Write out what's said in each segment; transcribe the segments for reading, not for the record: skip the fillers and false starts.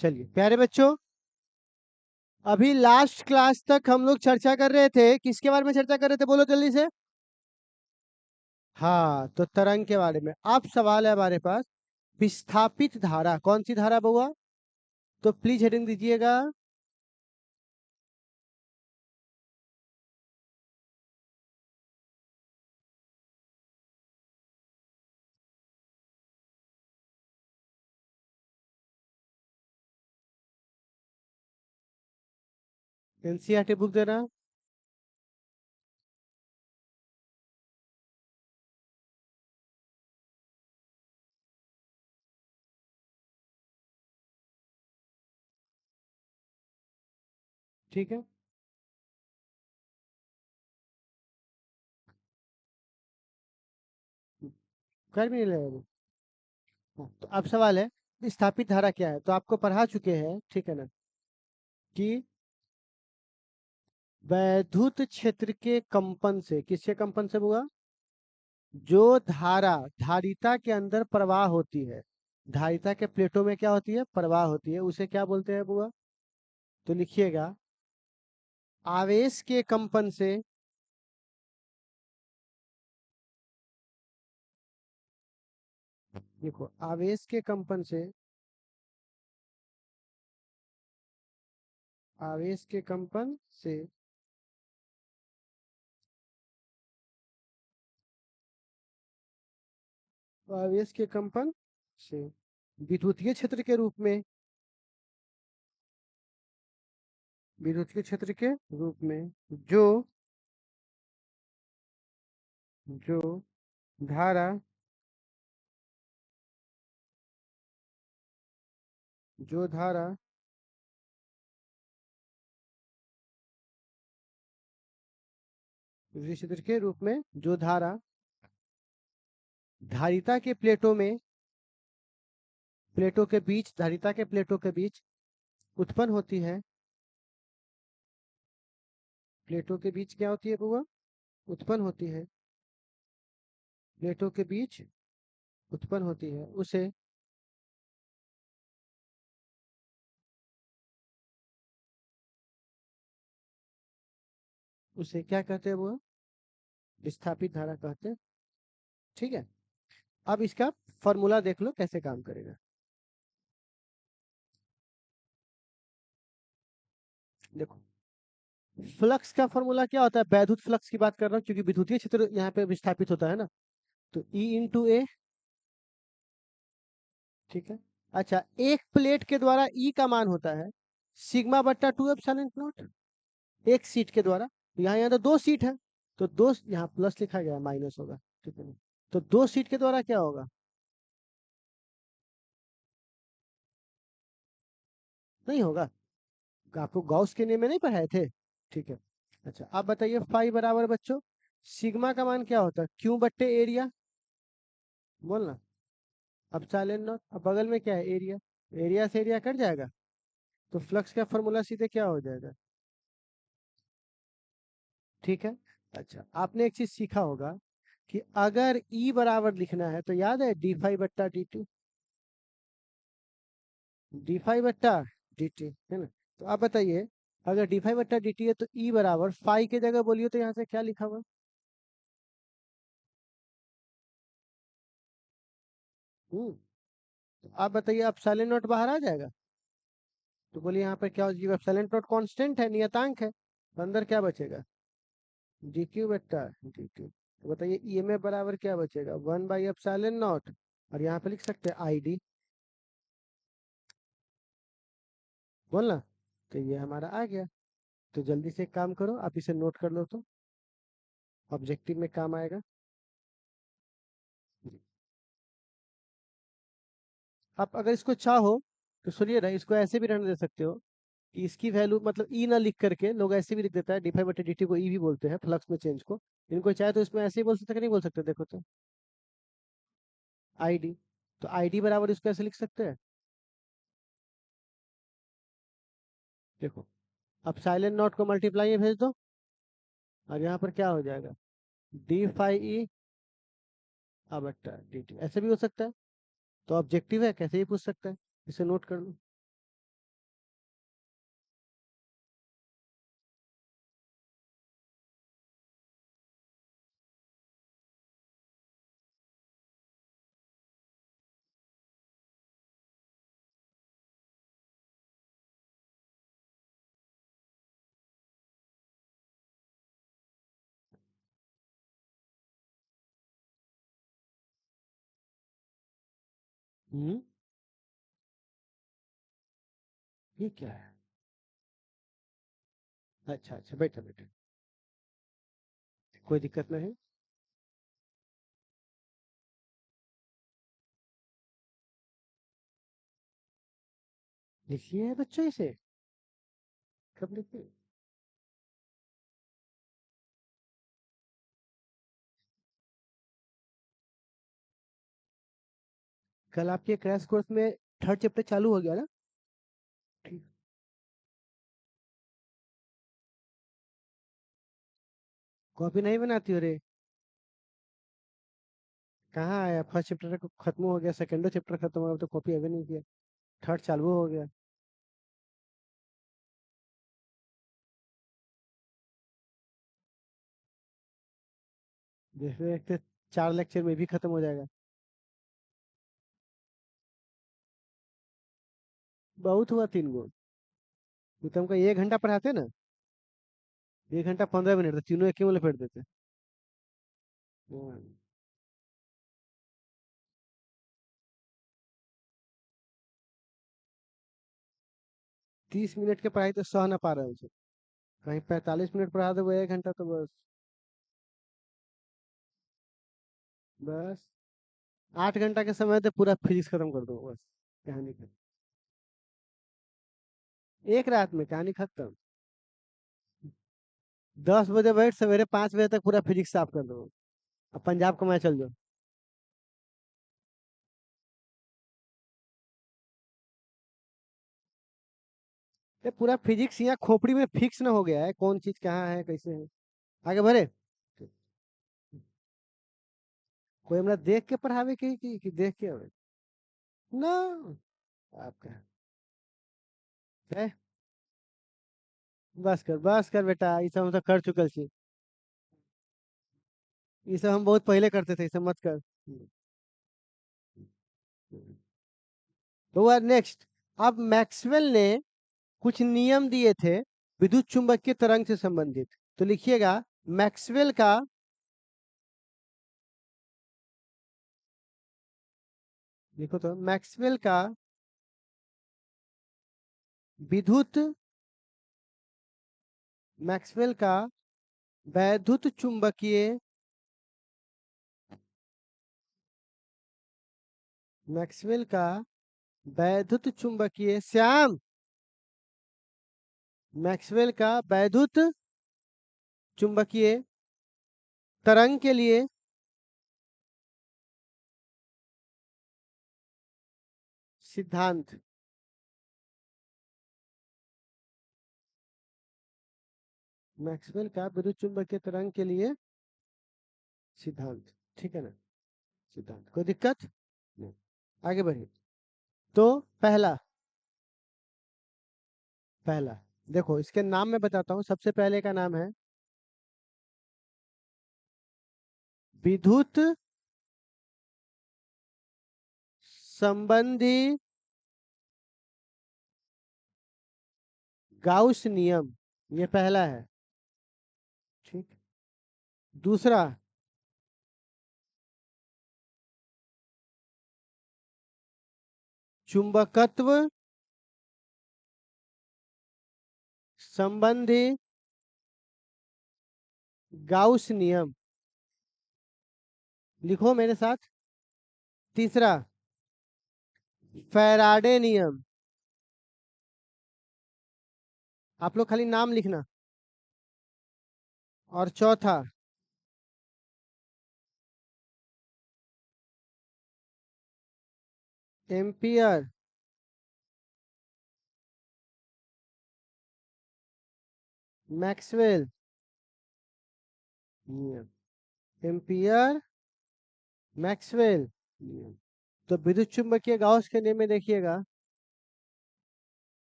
चलिए प्यारे बच्चों, अभी लास्ट क्लास तक हम लोग चर्चा कर रहे थे, किसके बारे में चर्चा कर रहे थे बोलो जल्दी से। हाँ, तो तरंग के बारे में। अब सवाल है हमारे पास, विस्थापित धारा। कौन सी धारा बउआ? तो प्लीज हेडिंग दीजिएगा। एनसीईआरटी बुक देना। ठीक है, कर भी नहीं लगा अभी। हाँ, तो अब सवाल है, विस्थापित धारा क्या है? तो आपको पढ़ा चुके हैं, ठीक है ना, कि वैद्युत क्षेत्र के कंपन से, किसके कंपन से बुआ? जो धारा धारिता के अंदर प्रवाह होती है, धारिता के प्लेटों में क्या होती है? प्रवाह होती है, उसे क्या बोलते हैं बुआ? तो लिखिएगा, आवेश के कंपन से, देखो आवेश के कंपन से, आवेश के कंपन से आवेश के कंपन से विद्युतीय क्षेत्र के रूप में, विद्युतीय क्षेत्र के रूप में जो जो धारा, जो धारा विद्युतीय क्षेत्र के रूप में जो धारा धारिता के प्लेटों में, प्लेटों के बीच, धारिता के प्लेटों के बीच उत्पन्न होती है। प्लेटों के बीच क्या होती है बुआ? उत्पन्न होती है। प्लेटों के बीच उत्पन्न होती है, उसे क्या कहते हैं बुआ? विस्थापित धारा कहते हैं। ठीक है, अब इसका फॉर्मूला देख लो कैसे काम करेगा। देखो, फ्लक्स का फॉर्मूला क्या होता है? वैद्युत फ्लक्स की बात कर रहा हूँ क्योंकि विद्युतीय क्षेत्र यहाँ पे विस्थापित होता है ना, तो E इंटू ए। ठीक है, अच्छा, एक प्लेट के द्वारा E का मान होता है सिग्मा बट्टा 2 एप्सिलॉन नॉट, एक सीट के द्वारा। यहाँ यहाँ तो दो सीट है, तो दो, यहाँ प्लस लिखा गया है, माइनस होगा। ठीक है ना? तो दो सीट के द्वारा क्या होगा? नहीं होगा, आपको गॉस के नियम में नहीं पढ़ाए थे? ठीक है, अच्छा आप बताइए, फाई बराबर बच्चों सिग्मा का मान क्या होता है? क्यू बट्टे एरिया, बोलना। अब चालन नॉट, अब बगल में क्या है? एरिया, एरिया से एरिया कट जाएगा, तो फ्लक्स का फॉर्मूला सीधे क्या हो जाएगा? ठीक है, अच्छा आपने एक चीज सीखा होगा कि अगर ई बराबर लिखना है तो याद है डी फाइव बट्टा डी टी, डी फाइव बट्टा डी टी, है ना? तो आप बताइए, अगर डी फाइव बट्टा डी टी है तो ई बराबर फाई की जगह बोलिए तो यहाँ से क्या लिखा हुआ? तो आप बताइए, अब साइलेंट नोट बाहर आ जाएगा, तो बोलिए यहाँ पर क्या हो जाएगा? साइलेंट नोट कांस्टेंट है, नियतांक है, तो अंदर क्या बचेगा? डी क्यू बट्टा डी टी। तो बताइए ईएमएफ बराबर क्या बचेगा? 1/एप्सिलॉन नॉट, और यहाँ पे लिख सकते हैं आई डी, बोलना। तो ये हमारा आ गया। तो जल्दी से एक काम करो, आप इसे नोट कर लो तो ऑब्जेक्टिव में काम आएगा। आप अगर इसको चाहो तो सुनिए ना, इसको ऐसे भी रहने दे सकते हो कि इसकी वैल्यू मतलब ई ना लिख करके लोग ऐसे भी लिख देता है, डी फाइव बटे डी टी को ई भी बोलते हैं फ्लक्स में चेंज को। इनको चाहे तो इसमें ऐसे ही बोल सकते हैं कि नहीं बोल सकते? देखो तो आई डी, तो आई डी बराबर इसको ऐसे लिख सकते हैं। देखो, अब साइलेंट नोट को मल्टीप्लाई में भेज दो, और यहाँ पर क्या हो जाएगा? डी फाइव ई अब डी टी, ऐसे भी हो सकता है। तो ऑब्जेक्टिव है, कैसे ही पूछ सकता है, इसे नोट कर लो। हम्म, ये क्या है? अच्छा अच्छा, बैठो बैठो, कोई दिक्कत नहीं। लिखिए बच्चों इसे, कब लिखिए। कल आपके क्रैश कोर्स में थर्ड चैप्टर चालू हो गया ना? ठीक। कॉपी नहीं बनाती हो रे? कहाँ आया, फर्स्ट चैप्टर खत्म हो गया, सेकेंडो चैप्टर खत्म हो गया, तो कॉपी अभी नहीं किया, थर्ड चालू हो गया। देखते देखते 4 लेक्चर में भी खत्म हो जाएगा। बहुत हुआ 3 गो। ये तो हमको 1 घंटा पढ़ाते ना, 1 घंटा 15 मिनट, तो तीनों एक ही में लपेट देते। हम्म, 30 मिनट की पढ़ाई तो सह ना पा रहे हैं उसे। कहीं 45 मिनट पढ़ा दो, वो 1 घंटा, तो बस। बस 8 घंटा के समय तो पूरा फिजिक्स खत्म कर दो बस, कहानी खत्म। एक रात में कहानी खत्म। 10 बजे बैठ, सवेरे 5 बजे तक पूरा फिजिक्स साफ कर दो। अब पंजाब को मैच चल जाओ। ये पूरा फिजिक्स यहाँ खोपड़ी में फिक्स ना हो गया है, कौन चीज कहाँ है कैसे है। आगे बढ़े। कोई हमरा देख के पढ़ावे कि देख के आवे? ना, आपका है। बस कर बेटा, ये सब हम तो कर चुकल छी। ये सब हम बहुत पहले करते थे, ये सब मत कर। तो नेक्स्ट, अब मैक्सवेल ने कुछ नियम दिए थे विद्युत चुंबकीय तरंग से संबंधित। तो लिखिएगा, मैक्सवेल का, लिखो तो, मैक्सवेल का विद्युत, मैक्सवेल का वैद्युत चुंबकीय, मैक्सवेल का वैद्युत चुंबकीय, श्याम, मैक्सवेल का वैद्युत चुंबकीय तरंग के लिए सिद्धांत। मैक्सवेल का विद्युत चुंबकीय तरंग के लिए सिद्धांत, ठीक है ना? सिद्धांत, कोई दिक्कत नहीं। आगे बढ़िए। तो पहला, पहला देखो, इसके नाम मैं बताता हूँ। सबसे पहले का नाम है विद्युत संबंधी गाउस नियम, ये पहला है। ठीक। दूसरा, चुंबकत्व संबंधी गाउस नियम, लिखो मेरे साथ। तीसरा, फैराडे नियम। आप लोग खाली नाम लिखना। और चौथा, एम्पियर मैक्सवेल नियम, एम्पियर मैक्सवेल नियम। तो विद्युत चुंबकीय गाउस के नियम में देखिएगा,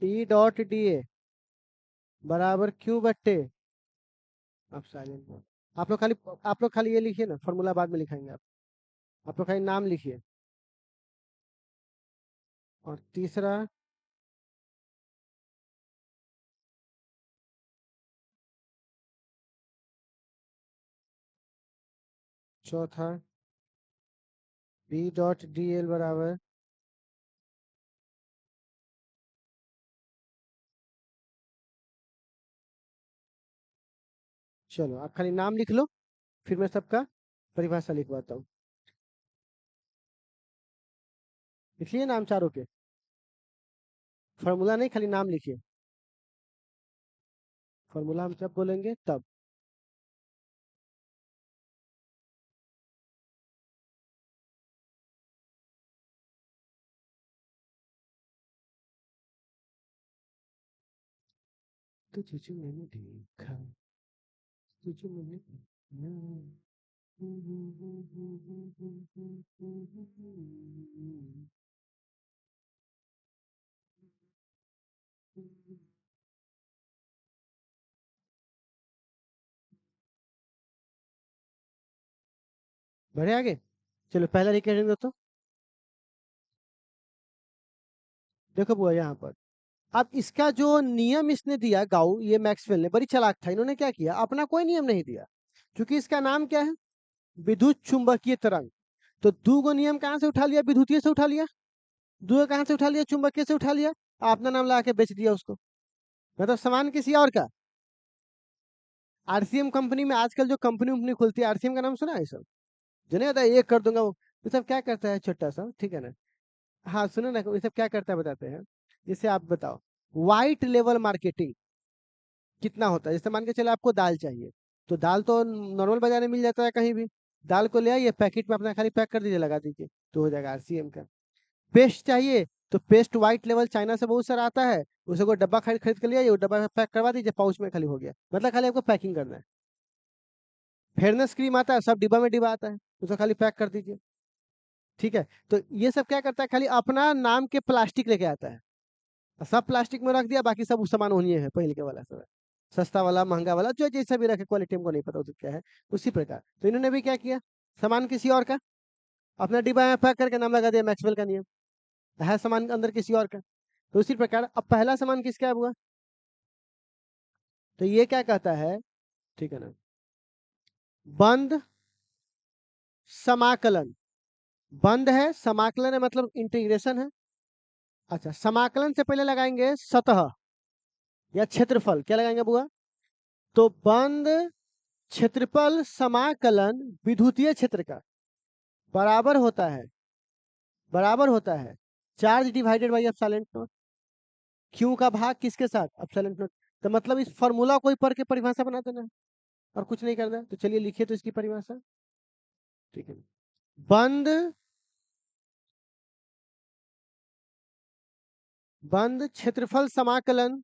ई डॉट डी ए बराबर क्यू बट्टे, आप साइलेंट, आप लोग खाली ये लिखिए ना, फॉर्मूला बाद में लिखाएंगे आप लोग खाली नाम लिखिए। और तीसरा, चौथा, बी डॉट डी एल बराबर, चलो आप खाली नाम लिख लो, फिर मैं सबका परिभाषा लिखवाता हूँ। लिख लिए नाम चारों के? फॉर्मूला नहीं, खाली नाम लिखिए। फॉर्मूला हम जब बोलेंगे तब। तुझे जो मैंने देखा, तुझे मैंने बढ़े आगे। चलो पहला रिकॉर्डिंग दो तो। देखो बुआ यहाँ पर, अब इसका जो नियम इसने दिया गाउ, ये मैक्सवेल ने, बड़ी चालाक था। इन्होंने क्या किया, अपना कोई नियम नहीं दिया, क्योंकि इसका नाम क्या है, विद्युत चुंबकीय तरंग। तो दो गो नियम कहाँ से उठा लिया, विद्युतीय से उठा लिया। दो कहाँ से उठा लिया, चुंबकीय से उठा लिया। अपना नाम ला के बेच दिया उसको, मतलब सामान किसी और का। आरसीएम कंपनी में आजकल जो कंपनी उम्पनी खुलती है, आरसीएम का नाम सुना है सब? जो नहीं होता है, ये कर दूंगा वो, ये सब क्या करता है छोटा सा, ठीक है ना। हाँ सुनो ना, ये सब क्या करता है बताते हैं। जैसे आप बताओ, वाइट लेवल मार्केटिंग कितना होता है। जैसे मान के चले आपको दाल चाहिए, तो दाल तो नॉर्मल बाजार में मिल जाता है कहीं भी। दाल को ले आइए, पैकेट में अपना खाली पैक कर दीजिए, लगा दीजिए, तो हो जाएगा आरसीएम का। पेस्ट चाहिए, तो पेस्ट व्हाइट लेवल चाइना से बहुत सारा आता है, उसे को डब्बा खरीद खरीद के लिए आइए, वो डब्बा में पैक करवा दीजिए, पाउच में खाली हो गया, मतलब खाली आपको पैकिंग करना है। फेयरनेस क्रीम आता है, सब डिब्बा में डिब्बा आता है, उसे खाली पैक कर दीजिए। ठीक है, तो ये सब क्या करता है, खाली अपना नाम के प्लास्टिक लेके आता है, सब प्लास्टिक में रख दिया, बाकी सब उस सामान वही है, पहले के वाला सब है। सस्ता वाला महंगा वाला जो जैसा भी रखे, क्वालिटी हमको नहीं पता उसे क्या है। उसी प्रकार तो इन्होंने भी क्या किया, सामान किसी और का अपना डिब्बा में पैक करके नाम लगा दिया, मैक्सवेल का नियम। है सामान अंदर किसी और का। तो उसी प्रकार अब पहला सामान किसका हुआ, तो ये क्या कहता है, ठीक है ना, बंद समाकलन। बंद है, समाकलन है, मतलब इंटीग्रेशन है। अच्छा, समाकलन से पहले लगाएंगे सतह या क्षेत्रफल, क्या लगाएंगे बुआ, तो बंद क्षेत्रफल समाकलन विद्युतीय क्षेत्र का बराबर होता है, बराबर होता है charge divided by epsilon not. Q का भाग किसके साथ, एप्सिलॉन नॉट। तो मतलब इस फॉर्मूला को ही पढ़ के परिभाषा बना देना है, और कुछ नहीं करना है। तो चलिए लिखिए तो इसकी परिभाषा, ठीक है। बंद, बंद क्षेत्रफल समाकलन,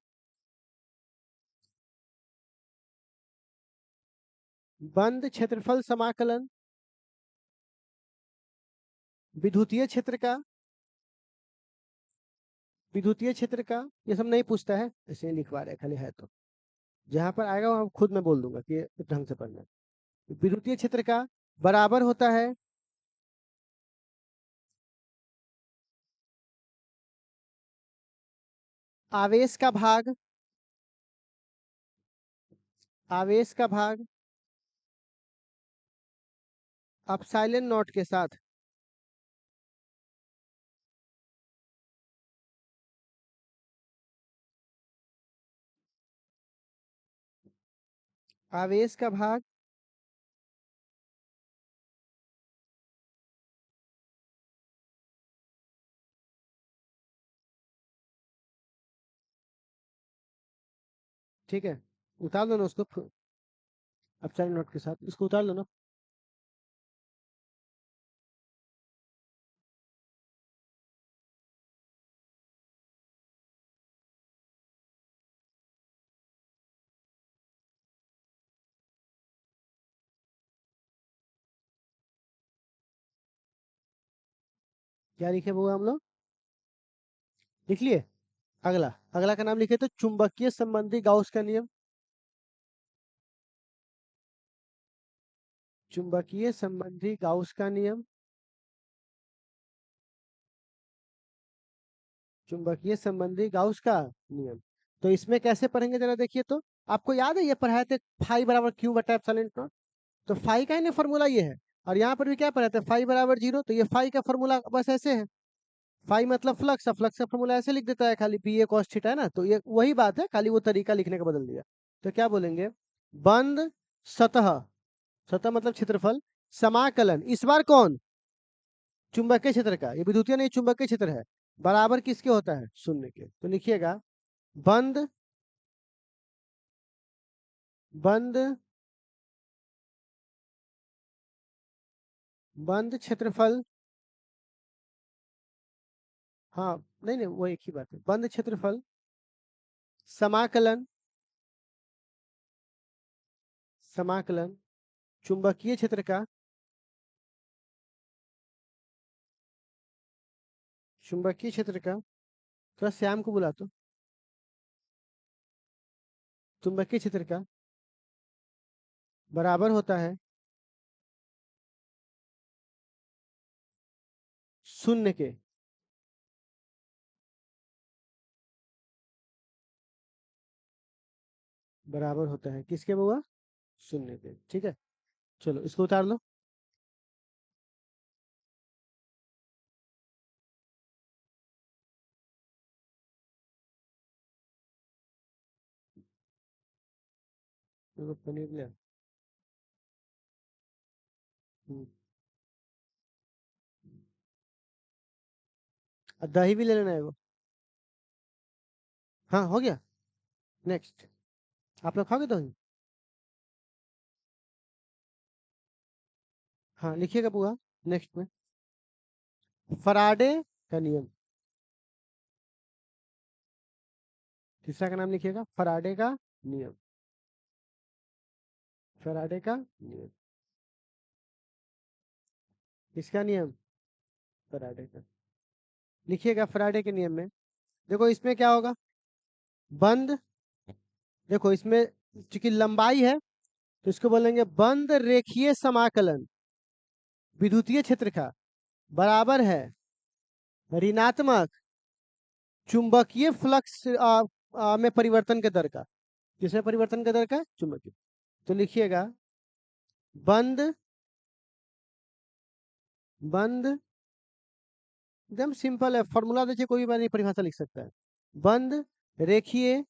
बंद क्षेत्रफल समाकलन विद्युतीय क्षेत्र का, विद्युतीय क्षेत्र का, ये सब नहीं पूछता है, ऐसे ही लिखवा रहे खाली है। तो जहां पर आएगा वहां खुद मैं बोल दूंगा कि ये ढंग से पढ़ना है। विद्युतीय क्षेत्र का बराबर होता है आवेश का भाग, आवेश का भाग एप्सिलॉन नॉट के साथ। आवेश का भाग, ठीक है, उतार लो ना उसको, एप्सिलॉन नॉट के साथ इसको उतार लो ना। क्या लिखे वो हम लोग, लिख लिए। अगला, अगला का नाम लिखे तो चुंबकीय संबंधी गाउस का नियम। चुंबकीय संबंधी गाउस का नियम, चुंबकीय संबंधी गाउस का नियम। तो इसमें कैसे पढ़ेंगे जरा देखिए तो। आपको याद है ये पढ़ाए थे, फाई बराबर क्यू बटा एप्सिलॉन नॉट। तो फाई का ही ना फॉर्मूला ये है, और यहाँ पर भी क्या पढ़ा था, फाई बराबर 0, तो ये फाई का फॉर्मूला बस ऐसे है, फाई मतलब फ्लक्स, फ्लक्स का फॉर्मूला ऐसे लिख देता है खाली, पी ए कॉस थीटा है ना, तो ये वही बात है, खाली वो तरीका लिखने का बदल दिया। तो क्या बोलेंगे, बंद सतह, सतह मतलब क्षेत्रफल, समाकलन, इस बार कौन, चुंबकीय क्षेत्र का, ये विद्युतीय नहीं चुंबकीय क्षेत्र है, बराबर किसके होता है, शून्य के। तो लिखिएगा बंद, बंद, बंद क्षेत्रफल, हाँ नहीं नहीं वो एक ही बात है, बंद क्षेत्रफल, समाकलन, समाकलन चुंबकीय क्षेत्र का, चुंबकीय क्षेत्र का, थोड़ा श्याम को बुला, तो चुंबकीय क्षेत्र का बराबर होता है शून्य के। बराबर होता है किसके बुआ, शून्य के। ठीक है, चलो इसको उतार लो। मेरे को पनीर ले आ। हम्म, और दही भी ले लेना है वो। हाँ हो गया, नेक्स्ट, आप लोग खाओगे दही। हाँ लिखिएगा बुआ, नेक्स्ट में फराडे का नियम, तीसरा का नाम लिखिएगा फराडे का नियम, फराडे का नियम, किसका नियम, फराडे का। लिखिएगा फराडे के नियम में, देखो इसमें क्या होगा, बंद, देखो इसमें चूंकि लंबाई है तो इसको बोलेंगे बंद रेखीय समाकलन विद्युतीय क्षेत्र का बराबर है ऋणात्मक चुंबकीय फ्लक्स में परिवर्तन के दर का। किसमें परिवर्तन के दर का, चुंबकीय। तो लिखिएगा बंद, बंद एकदम सिंपल है, फॉर्मूला देखिए कोई भी परिभाषा लिख सकता है, बंद रेखीय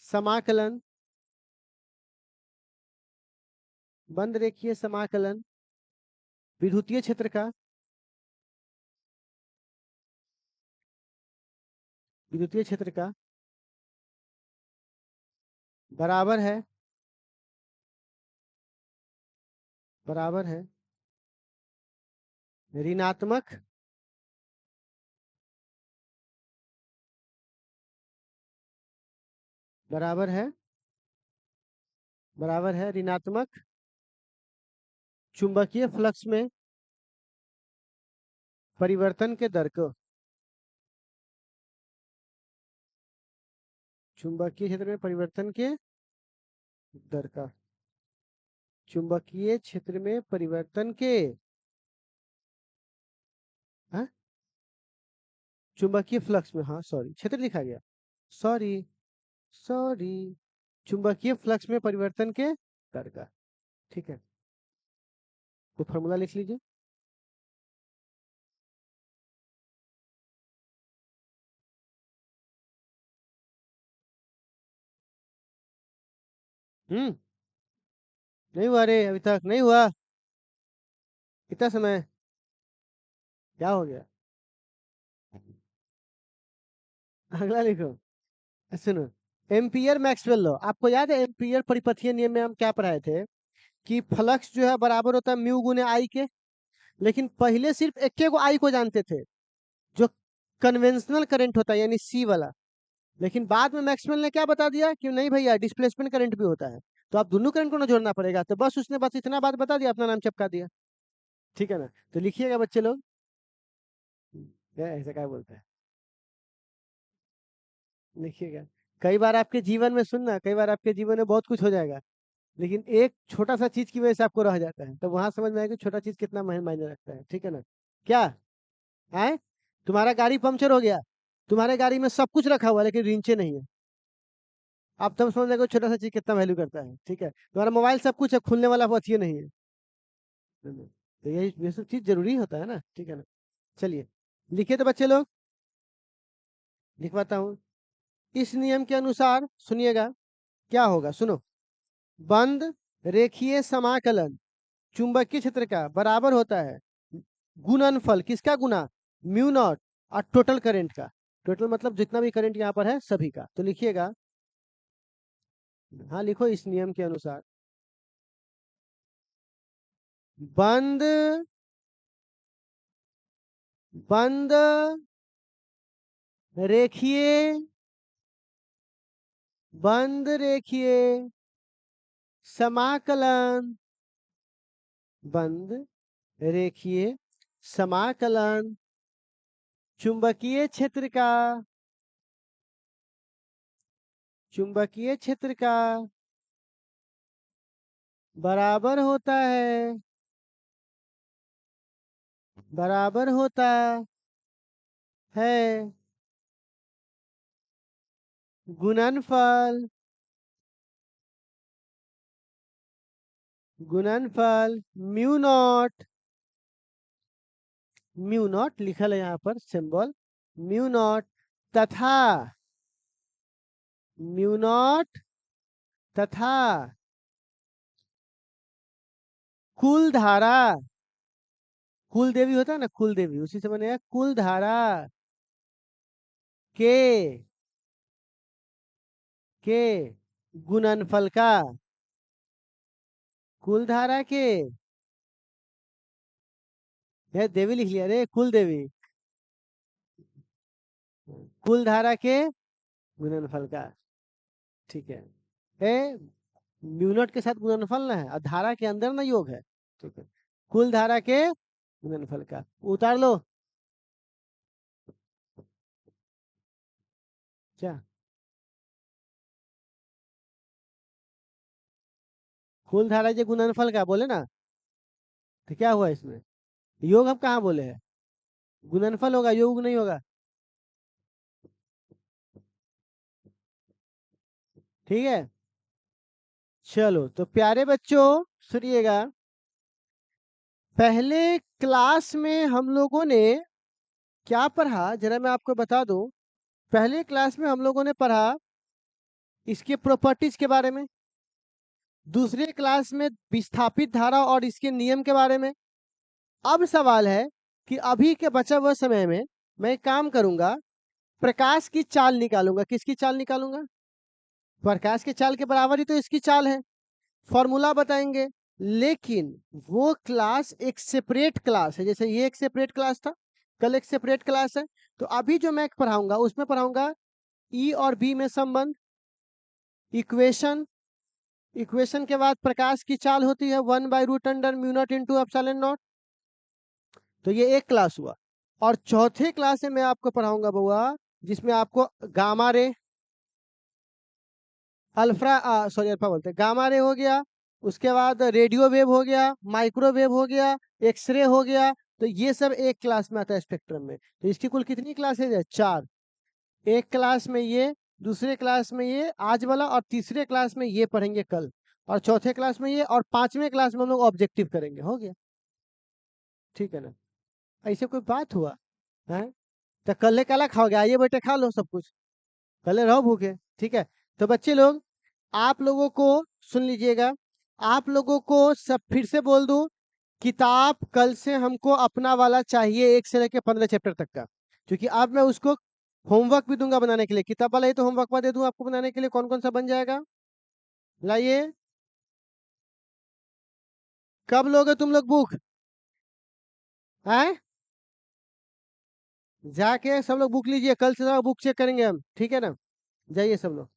समाकलन, बंद रेखीय समाकलन विद्युतीय क्षेत्र का, विद्युतीय क्षेत्र का बराबर है, बराबर है ऋणात्मक, बराबर है, बराबर है ऋणात्मक चुंबकीय फ्लक्स में परिवर्तन के दर को, चुंबकीय क्षेत्र में परिवर्तन के दर का, चुंबकीय क्षेत्र में परिवर्तन के, हाँ चुंबकीय फ्लक्स में, हाँ सॉरी क्षेत्र लिखा गया, सॉरी, सॉरी, चुंबकीय फ्लक्स में परिवर्तन के दर का। ठीक है, तो फॉर्मूला लिख लीजिए। नहीं हुआ रे, अभी तक नहीं हुआ, कितना समय, क्या हो गया, अगला लिखो। सुनो, एम्पियर मैक्सवेल लॉ, आपको याद है एम्पियर परिपथीय नियम में हम क्या पढ़ाए थे, कि फ्लक्स जो है बराबर होता है म्यू गुने आई के, लेकिन पहले सिर्फ एक को आई को जानते थे, जो कन्वेंशनल करंट होता है यानी सी वाला, लेकिन बाद में मैक्सवेल ने क्या बता दिया कि नहीं भैया डिस्प्लेसमेंट करंट भी होता है, तो आप दोनों करंट को ना जोड़ना पड़ेगा, तो बस उसने बस इतना बात बता दिया, अपना नाम चिपका दिया। ठीक है ना, तो लिखिएगा बच्चे लोग, ऐसा क्या बोलते हैं, लिखिएगा, कई बार आपके जीवन में सुनना, कई बार आपके जीवन में बहुत कुछ हो जाएगा, लेकिन एक छोटा सा चीज की वजह से आपको रह जाता है, तो वहां समझ में आएगा छोटा चीज कितना मायने रखता है। ठीक है ना, क्या है, तुम्हारा गाड़ी पंक्चर हो गया, तुम्हारे गाड़ी में सब कुछ रखा हुआ है लेकिन रिंचे नहीं है, आप तब समझ जाएगा छोटा सा चीज कितना वैल्यू करता है। ठीक है, तुम्हारा मोबाइल सब कुछ है, खुलने वाला वो नहीं है, तो ये सब चीज जरूरी होता है ना, ठीक है ना। चलिए लिखिए तो बच्चे लोग, लिखवाता हूँ। इस नियम के अनुसार सुनिएगा क्या होगा, सुनो। बंद रेखीय समाकलन चुंबकीय क्षेत्र का बराबर होता है गुणनफल, किसका गुना, म्यू नॉट, और टोटल करंट का। टोटल मतलब जितना भी करंट यहाँ पर है सभी का। तो लिखिएगा, हाँ लिखो, इस नियम के अनुसार बंद बंद रेखीय बंद रेखीय समाकलन बंद रेखीय समाकलन चुंबकीय क्षेत्र का बराबर होता है बराबर होता है गुणनफल म्यू नॉट लिखल है यहाँ पर सिंबल म्यू नॉट तथा म्यू नॉट तथा कुल धारा, कुल देवी होता है ना, कुल देवी, उसी से बनेगा कुल धारा के के गुणनफल का, कुल धारा के, ये देवी लिख लिया रे, कुल देवी, कुल धारा के गुणनफल का, ठीक है। ए म्यू नॉट के साथ गुणनफल ना है और धारा के अंदर ना योग है, ठीक है। कुल धारा के गुणनफल का, उतार लो क्या, कुल धारा के गुणनफल का बोले ना, तो क्या हुआ इसमें, योग हम कहाँ बोले हैं, गुणनफल होगा, योग नहीं होगा, ठीक है। चलो तो प्यारे बच्चों सुनिएगा, पहले क्लास में हम लोगों ने क्या पढ़ा, जरा मैं आपको बता दूं। पहले क्लास में हम लोगों ने पढ़ा इसके प्रॉपर्टीज के बारे में, दूसरे क्लास में विस्थापित धारा और इसके नियम के बारे में। अब सवाल है कि अभी के बचा हुआ समय में मैं एक काम करूंगा, प्रकाश की चाल निकालूंगा। किसकी चाल निकालूंगा, प्रकाश के चाल के बराबर ही तो इसकी चाल है, फॉर्मूला बताएंगे। लेकिन वो क्लास एक सेपरेट क्लास है, जैसे ये एक सेपरेट क्लास था, कल एक सेपरेट क्लास है। तो अभी जो मैं पढ़ाऊंगा उसमें पढ़ाऊंगा ई और बी में संबंध, इक्वेशन, इक्वेशन के बाद प्रकाश की चाल होती है 1/√म्यू नॉट इंटू एप्सिलॉन नॉट। तो ये एक क्लास हुआ। और चौथे क्लास में मैं आपको पढ़ाऊंगा बउआ, जिसमें आपको गामा रे, अल्फा बोलते हैं, गामा रे हो गया, उसके बाद रेडियो वेव हो गया, माइक्रोवेव हो गया, एक्सरे हो गया। तो ये सब एक क्लास में आता है स्पेक्ट्रम में। तो इसकी कुल कितनी क्लासेज है, 4। एक क्लास में ये, दूसरे क्लास में ये आज वाला, और तीसरे क्लास में ये पढ़ेंगे कल, और चौथे क्लास में ये, और पांचवें क्लास में हम लोग ऑब्जेक्टिव करेंगे। हो गया, ठीक है ना। ऐसे कोई बात हुआ है, तो कल काला खाओगे, आइए बेटे खा लो सब कुछ, कल रहो भूखे, ठीक है। तो बच्चे लोग आप लोगों को सुन लीजिएगा, आप लोगों को सब फिर से बोल दूं, किताब कल से हमको अपना वाला चाहिए 1 से लेकर 15 चैप्टर तक का, क्योंकि अब मैं उसको होमवर्क भी दूंगा बनाने के लिए। किताब वाला ही तो होमवर्क में दे दूं आपको बनाने के लिए, कौन कौन सा बन जाएगा, लाइए। कब लोगे तुम लोग बुक, हैं, जाके सब लोग बुक लीजिए, कल से बुक चेक करेंगे हम, ठीक है ना। जाइए सब लोग।